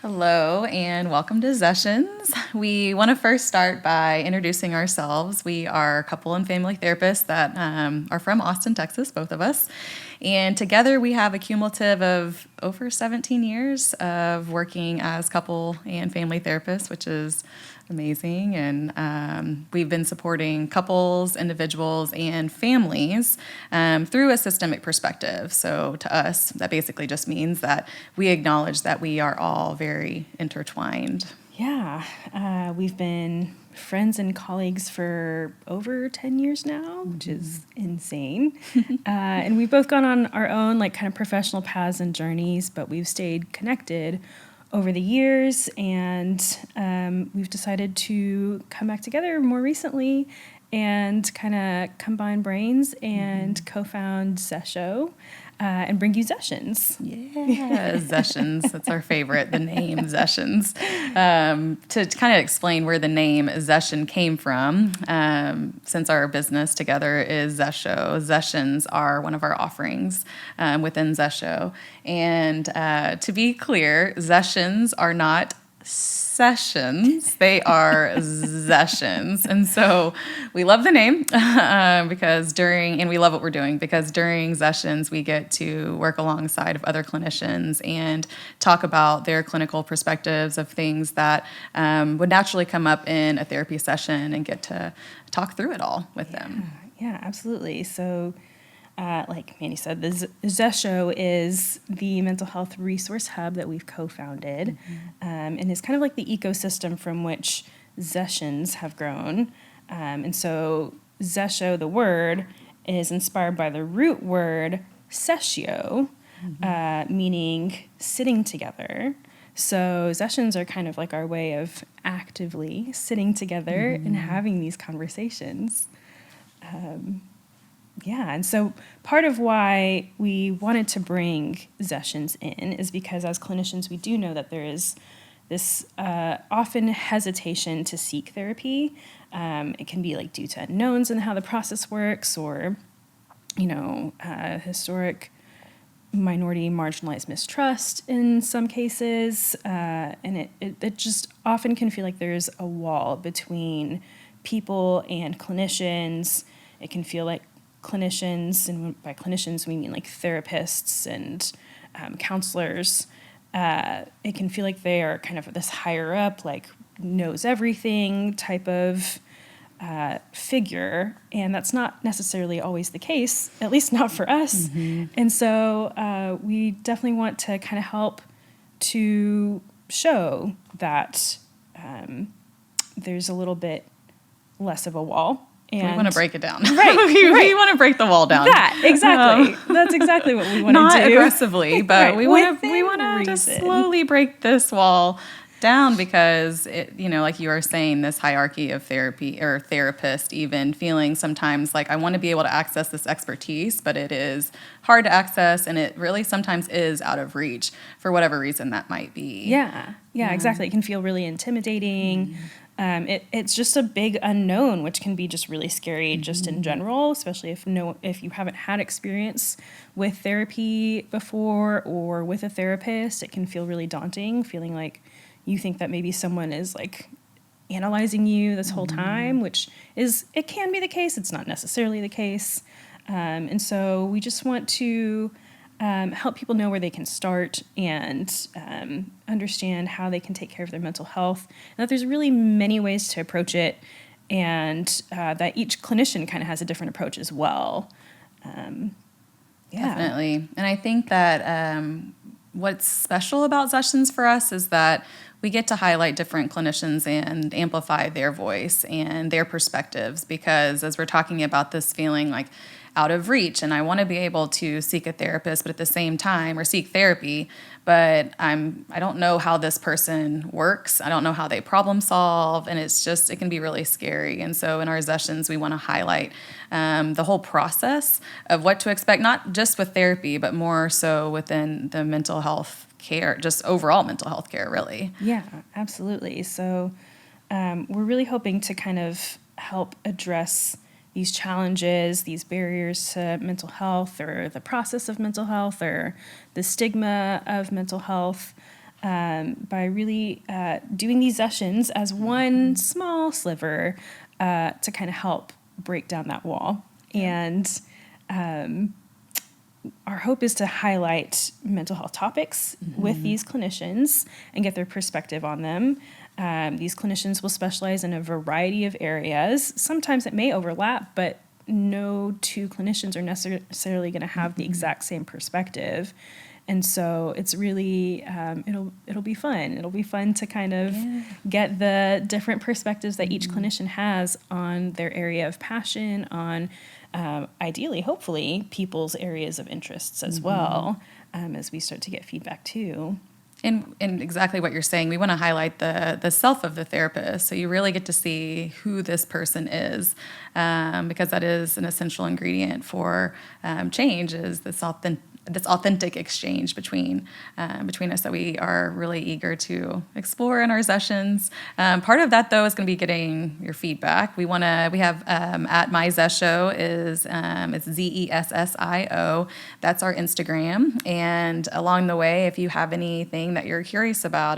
Hello and welcome to Zessions. We want to first start by introducing ourselves. We are a couple and family therapists that are from Austin, Texas, both of us. And together we have a cumulative of over 17 years of working as couple and family therapists, which is amazing. And we've been supporting couples, individuals, and families through a systemic perspective. So to us, that basically just means that we acknowledge that we are all very intertwined. Yeah, we've been friends and colleagues for over 10 years now, which is insane. And we've both gone on our own, kind of professional paths and journeys, but we've stayed connected over the years, and we've decided to come back together more recently and kind of combine brains and co-found Zessio and bring you Zessions. Yeah, Zessions. That's our favorite, the name Zessions. To kind of explain where the name Zession came from, since our business together is Zessio, Zessions are one of our offerings within Zessio. And to be clear, Zessions are not sessions, they are Zessions. And so we love the name and we love what we're doing because during Zessions we get to work alongside of other clinicians and talk about their clinical perspectives of things that would naturally come up in a therapy session and get to talk through it all with them. Yeah, absolutely. So like Mandy said, the Zessio is the mental health resource hub that we've co-founded, and is kind of like the ecosystem from which Zessions have grown. And so Zessio, the word, is inspired by the root word Zessio, meaning sitting together. So Zessions are kind of like our way of actively sitting together and having these conversations. And so part of why we wanted to bring Zessions in is because as clinicians, we do know that there is this often hesitation to seek therapy. It can be due to unknowns in how the process works or, historic minority marginalized mistrust in some cases. And it just often can feel like there's a wall between people and clinicians. It can feel like clinicians, and by clinicians we mean therapists and counselors, it can feel like they are kind of this higher up, knows everything type of figure, and that's not necessarily always the case, at least not for us. And so we definitely want to kind of help to show that there's a little bit less of a wall. And we want to break it down. Right. We want to break the wall down. Exactly. That's exactly what we want to do. Not aggressively, but we want to reason. just slowly break this wall down because like you were saying, this hierarchy of therapy or therapist even feeling sometimes like I want to be able to access this expertise, but it is hard to access and it really sometimes is out of reach for whatever reason that might be. Yeah, exactly. It can feel really intimidating. It's just a big unknown, which can be just really scary just in general, especially if you haven't had experience with therapy before or with a therapist. It can feel really daunting, feeling like you think that maybe someone is analyzing you this whole time, it can be the case. It's not necessarily the case. And so we just want to help people know where they can start and understand how they can take care of their mental health, and that there's really many ways to approach it, and that each clinician kind of has a different approach as well. Definitely. And I think that what's special about Zessions for us is that we get to highlight different clinicians and amplify their voice and their perspectives, because as we're talking about this feeling out of reach, and I want to be able to seek a therapist, but at the same time, or seek therapy, but I don't know how this person works. I don't know how they problem solve, and it can be really scary. And so in our sessions, we want to highlight the whole process of what to expect, not just with therapy, but more so within the mental health care, just overall mental health care, really. Yeah, absolutely. So we're really hoping to kind of help address these challenges, these barriers to mental health, or the process of mental health, or the stigma of mental health, by really doing these sessions as one small sliver to kind of help break down that wall. And our hope is to highlight mental health topics with these clinicians and get their perspective on them. These clinicians will specialize in a variety of areas. Sometimes it may overlap, but no two clinicians are necessarily going to have the exact same perspective. And so it's really, it'll be fun. It'll be fun to kind of get the different perspectives that each clinician has on their area of passion, on ideally, hopefully, people's areas of interests as well, as we start to get feedback too. And exactly what you're saying, we want to highlight the self of the therapist, so you really get to see who this person is, because that is an essential ingredient for change, is this authentic exchange between us that we are really eager to explore in our sessions. Part of that, though, is going to be getting your feedback. We have at my Zessio is it's Zessio. That's our Instagram. And along the way, if you have anything that you're curious about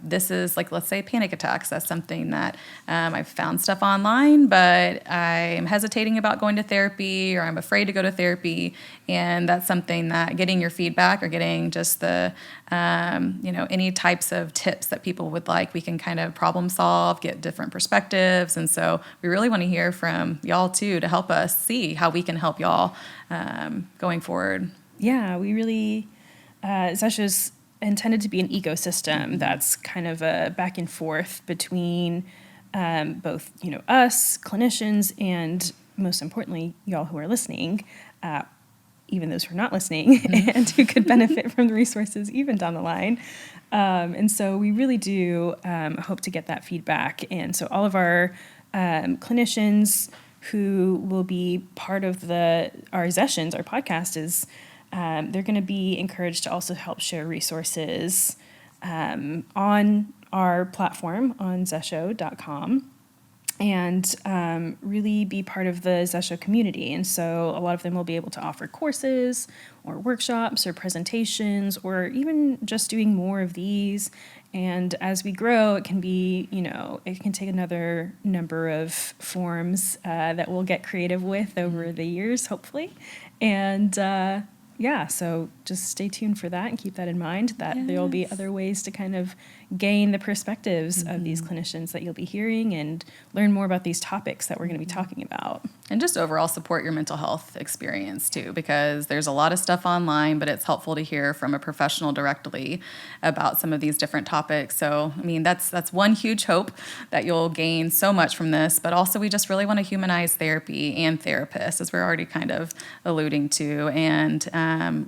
this is like, let's say, panic attacks. That's something that I've found stuff online, but I'm hesitating about going to therapy, or I'm afraid to go to therapy. And that's something that getting your feedback, or getting just the, any types of tips that people would like, we can kind of problem solve, get different perspectives. And so we really want to hear from y'all too, to help us see how we can help y'all going forward. Yeah, we really, Zessio's intended to be an ecosystem that's kind of a back and forth between both, us, clinicians, and most importantly, y'all who are listening, even those who are not listening, and who could benefit from the resources even down the line. And so we really do hope to get that feedback. And so all of our clinicians who will be part of our Zessions, our podcast, is they're going to be encouraged to also help share resources on our platform on Zescio.com, and really be part of the Zescio community. And so a lot of them will be able to offer courses or workshops or presentations, or even just doing more of these. And as we grow, it can be, it can take another number of forms that we'll get creative with over the years, hopefully. And so just stay tuned for that and keep that in mind, that there will be other ways to kind of gain the perspectives of these clinicians that you'll be hearing, and learn more about these topics that we're going to be talking about. And just overall support your mental health experience too, because there's a lot of stuff online, but it's helpful to hear from a professional directly about some of these different topics. So, that's one huge hope, that you'll gain so much from this, but also we just really want to humanize therapy and therapists, as we're already kind of alluding to, and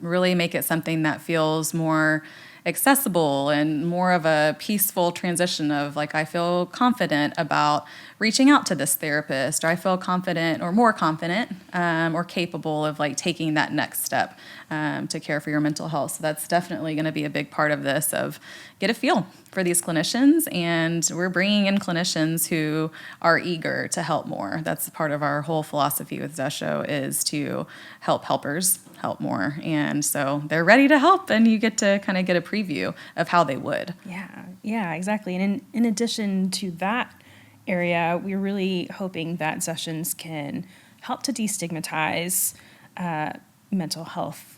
really make it something that feels more accessible and more of a peaceful transition of, like, I feel confident about reaching out to this therapist, or I feel confident or more confident or capable of taking that next step to care for your mental health. So that's definitely going to be a big part of this, of get a feel for these clinicians. And we're bringing in clinicians who are eager to help more. That's part of our whole philosophy with Zescio, is to help helpers help more. And so they're ready to help, and you get to kind of get a preview of how they would. Yeah, exactly. And in addition to that area, we're really hoping that Zessions can help to destigmatize mental health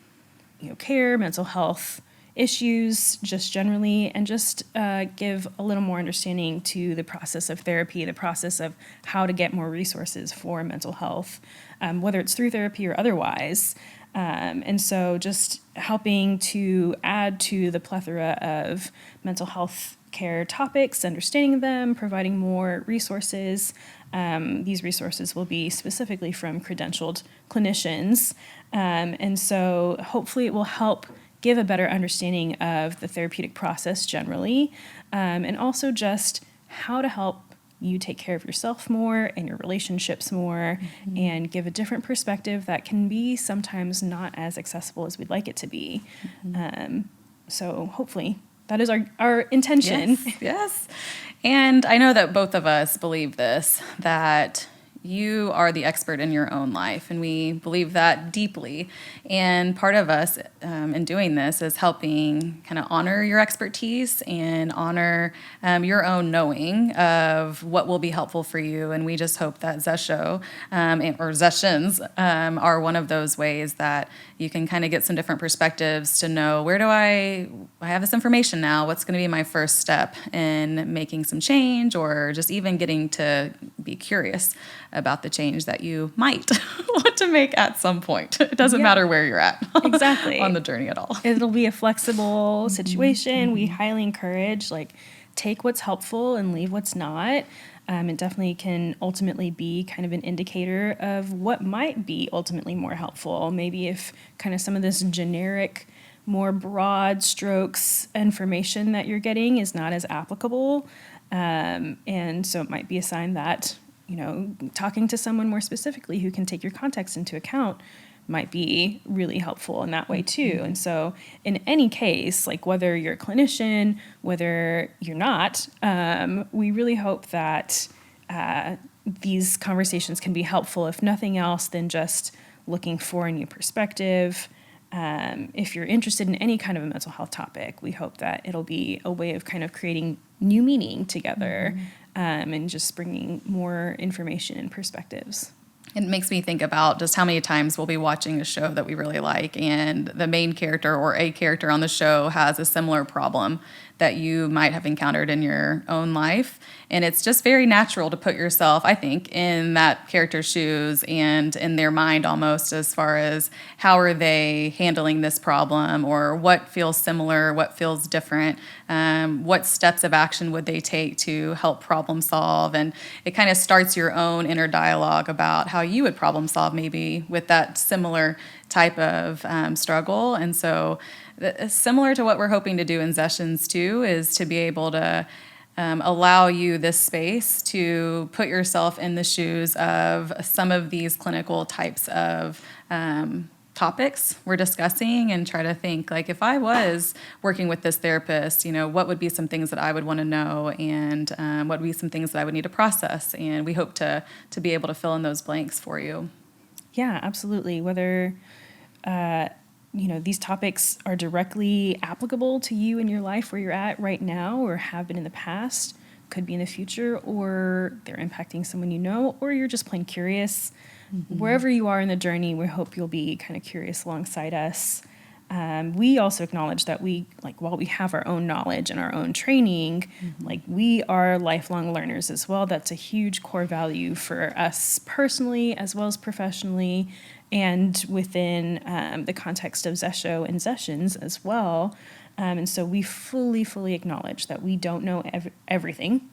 care, mental health issues just generally, and just give a little more understanding to the process of therapy, the process of how to get more resources for mental health, whether it's through therapy or otherwise. And so just helping to add to the plethora of mental health care topics, understanding them, providing more resources. These resources will be specifically from credentialed clinicians. And so hopefully it will help give a better understanding of the therapeutic process generally, and also just how to help you take care of yourself more and your relationships more, and give a different perspective that can be sometimes not as accessible as we'd like it to be. So hopefully that is our intention. Yes. And I know that both of us believe this, that you are the expert in your own life, and we believe that deeply. And part of us in doing this is helping kind of honor your expertise and honor your own knowing of what will be helpful for you. And we just hope that Zessio or Zessions are one of those ways that you can kind of get some different perspectives to know, where do I have this information now? What's going to be my first step in making some change, or just even getting to be curious about the change that you might want to make at some point. It doesn't matter where you're at exactly on the journey at all. It'll be a flexible situation. We highly encourage, take what's helpful and leave what's not. It definitely can ultimately be kind of an indicator of what might be ultimately more helpful. Maybe if kind of some of this generic, more broad strokes information that you're getting is not as applicable. And so it might be a sign that, talking to someone more specifically who can take your context into account might be really helpful in that way too. And so in any case, whether you're a clinician, whether you're not, we really hope that these conversations can be helpful, if nothing else than just looking for a new perspective. If you're interested in any kind of a mental health topic, we hope that it'll be a way of kind of creating new meaning together, and just bringing more information and perspectives. It makes me think about just how many times we'll be watching a show that we really like, and the main character or a character on the show has a similar problem that you might have encountered in your own life. And it's just very natural to put yourself, I think, in that character's shoes and in their mind almost, as far as how are they handling this problem, or what feels similar, what feels different, what steps of action would they take to help problem solve. And it kind of starts your own inner dialogue about how you would problem solve maybe with that similar type of struggle. And so similar to what we're hoping to do in Zessions too, is to be able to allow you this space to put yourself in the shoes of some of these clinical types of topics we're discussing, and try to think, if I was working with this therapist, what would be some things that I would want to know, and what would be some things that I would need to process. And we hope to be able to fill in those blanks for you. Yeah, absolutely. Whether these topics are directly applicable to you in your life where you're at right now, or have been in the past, could be in the future, or they're impacting someone or you're just plain curious. Wherever you are in the journey, we hope you'll be kind of curious alongside us. We also acknowledge that while we have our own knowledge and our own training, we are lifelong learners as well. That's a huge core value for us personally, as well as professionally, and within the context of Zesio and Zessions as well. And so we fully acknowledge that we don't know everything.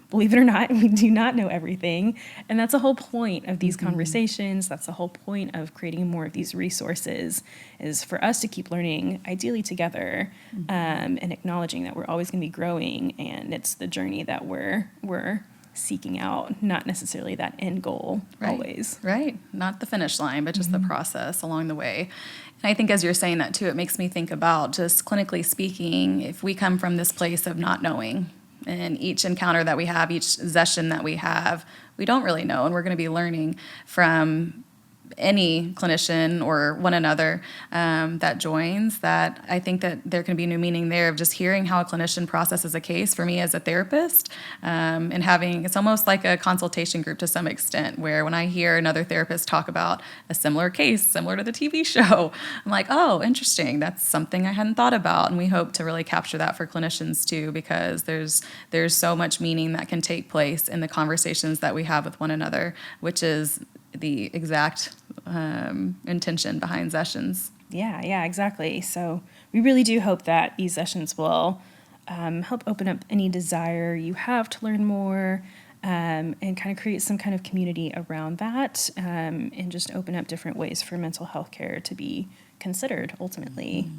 Believe it or not, we do not know everything. And that's the whole point of these conversations. That's the whole point of creating more of these resources, is for us to keep learning, ideally together, and acknowledging that we're always going to be growing. And it's the journey that we're seeking out, not necessarily that end goal always. Right. Not the finish line, but just the process along the way. And I think as you're saying that too, it makes me think about, just clinically speaking, if we come from this place of not knowing, and each encounter that we have, each session that we have, we don't really know, and we're going to be learning from any clinician or one another that joins, that I think that there can be new meaning there of just hearing how a clinician processes a case for me as a therapist, and it's almost like a consultation group to some extent, where when I hear another therapist talk about a similar case, similar to the TV show, I'm like, oh, interesting. That's something I hadn't thought about. And we hope to really capture that for clinicians too, because there's so much meaning that can take place in the conversations that we have with one another, which is the exact intention behind Zessions. Yeah, exactly. So we really do hope that these sessions will help open up any desire you have to learn more, and kind of create some kind of community around that, and just open up different ways for mental health care to be considered ultimately.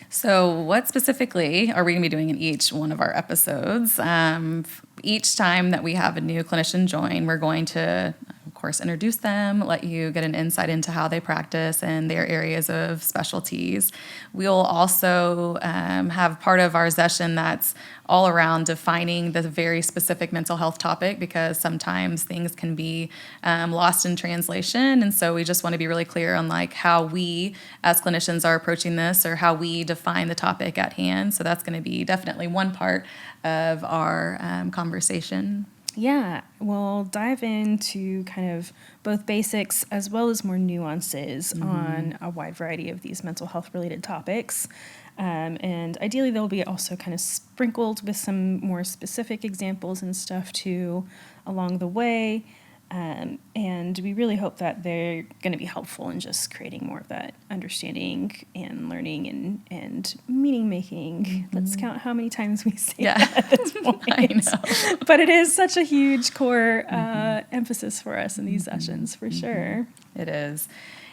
So what specifically are we going to be doing in each one of our episodes? Each time that we have a new clinician join, we're going to, of course, introduce them, let you get an insight into how they practice and their areas of specialties. We'll also have part of our session that's all around defining the very specific mental health topic, because sometimes things can be lost in translation. And so we just want to be really clear on like how we as clinicians are approaching this, or how we define the topic at hand. So that's going to be definitely one part of our conversation. Yeah, we'll dive into kind of both basics as well as more nuances on a wide variety of these mental health related topics. And ideally, they'll be also kind of sprinkled with some more specific examples and stuff too along the way. And we really hope that they're going to be helpful in just creating more of that understanding and learning and meaning making. Let's count how many times we say that at this point. I know. But it is such a huge core emphasis for us in these sessions, for sure. It is.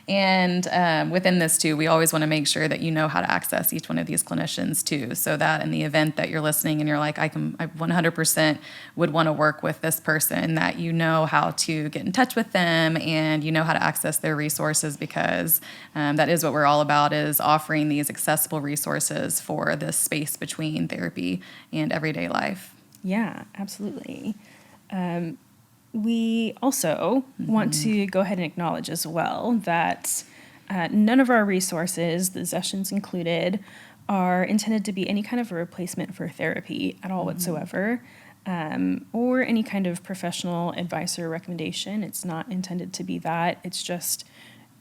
And within this, too, we always want to make sure that you know how to access each one of these clinicians, too, so that in the event that you're listening and you're like, I 100% would want to work with this person, that you know how to get in touch with them and you know how to access their resources, because that is what we're all about, is offering these accessible resources for this space between therapy and everyday life. Yeah, absolutely. We also want to go ahead and acknowledge as well that none of our resources, the Zessions included, are intended to be any kind of a replacement for therapy at all whatsoever, or any kind of professional advice or recommendation. It's not intended to be that. It's just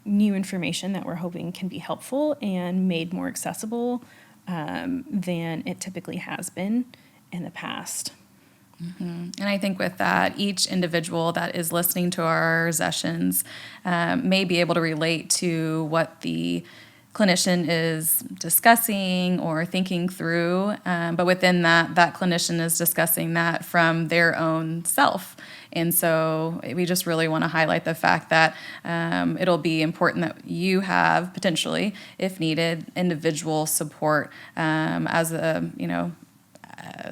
new information that we're hoping can be helpful and made more accessible than it typically has been in the past. And I think with that, each individual that is listening to our sessions may be able to relate to what the clinician is discussing or thinking through. But within that, that clinician is discussing that from their own self. And so we just really want to highlight the fact that it'll be important that you have potentially, if needed, individual support as a,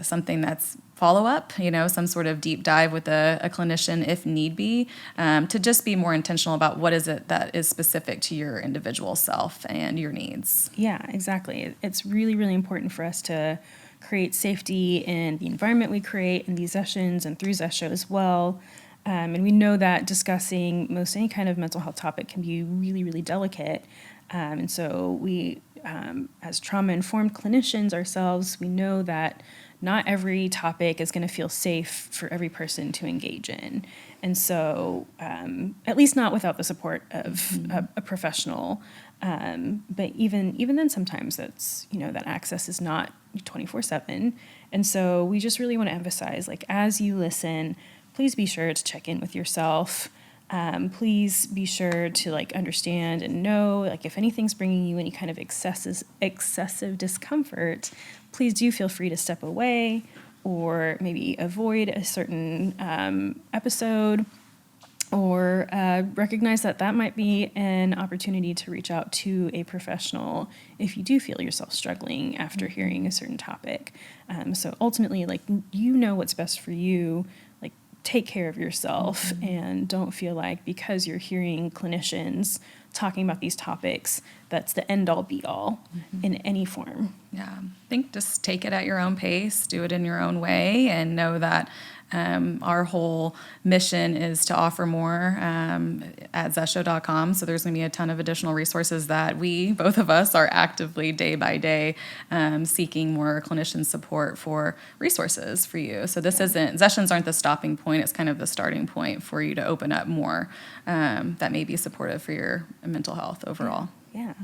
something that's follow-up, some sort of deep dive with a clinician if need be, to just be more intentional about what is it that is specific to your individual self and your needs. Yeah, exactly. It's really, really important for us to create safety in the environment we create in these sessions and through Zessio as well. And we know that discussing most any kind of mental health topic can be really, really delicate. And so we, as trauma-informed clinicians ourselves, we know that not every topic is going to feel safe for every person to engage in. And so, at least not without the support of a professional. But even then, sometimes that's, that access is not 24/7. And so we just really want to emphasize, like, as you listen, please be sure to check in with yourself. Please be sure to understand and know, if anything's bringing you any kind of excessive discomfort, please do feel free to step away or maybe avoid a certain episode, or recognize that might be an opportunity to reach out to a professional if you do feel yourself struggling after hearing a certain topic. So ultimately, what's best for you. Take care of yourself and don't feel like because you're hearing clinicians talking about these topics, that's the end all be all in any form. Yeah, I think just take it at your own pace, do it in your own way, and know that our whole mission is to offer more at Zession.com. So there's going to be a ton of additional resources that both of us, are actively day by day seeking more clinician support for resources for you. So sessions aren't the stopping point. It's kind of the starting point for you to open up more that may be supportive for your mental health overall. Yeah.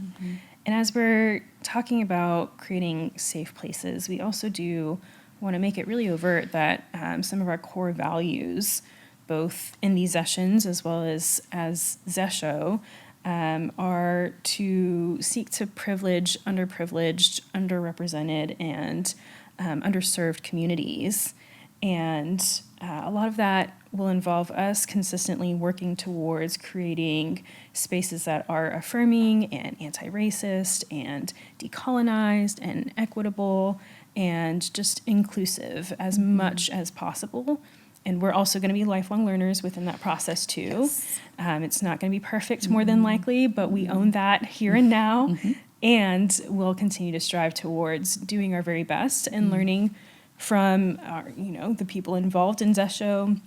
And as we're talking about creating safe places, we also do want to make it really overt that some of our core values, both in these sessions as well as Zessio, are to seek to privilege underprivileged, underrepresented, and underserved communities. And a lot of that will involve us consistently working towards creating spaces that are affirming and anti-racist and decolonized and equitable and just inclusive as much as possible. And we're also going to be lifelong learners within that process too. Yes. It's not going to be perfect more than likely, but we own that here and now. And we'll continue to strive towards doing our very best and learning from our, the people involved in Zesio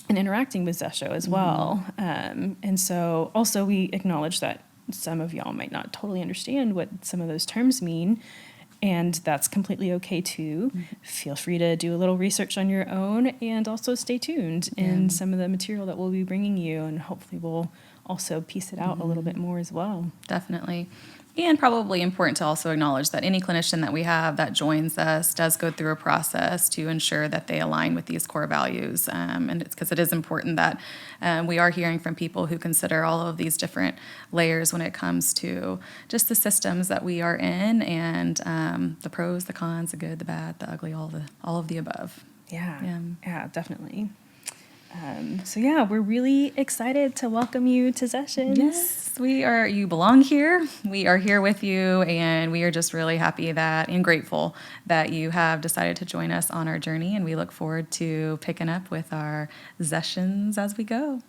and interacting with Zesio as well. And so also we acknowledge that some of y'all might not totally understand what some of those terms mean. And that's completely okay too. Feel free to do a little research on your own and also stay tuned in some of the material that we'll be bringing you. And hopefully we'll also piece it out a little bit more as well. Definitely. And probably important to also acknowledge that any clinician that we have that joins us does go through a process to ensure that they align with these core values. And it's because it is important that we are hearing from people who consider all of these different layers when it comes to just the systems that we are in and the pros, the cons, the good, the bad, the ugly, all of the above. Yeah, definitely. So we're really excited to welcome you to Zessions. Yes, you belong here. We are here with you, and we are just really happy and grateful that you have decided to join us on our journey, and we look forward to picking up with our Zessions as we go.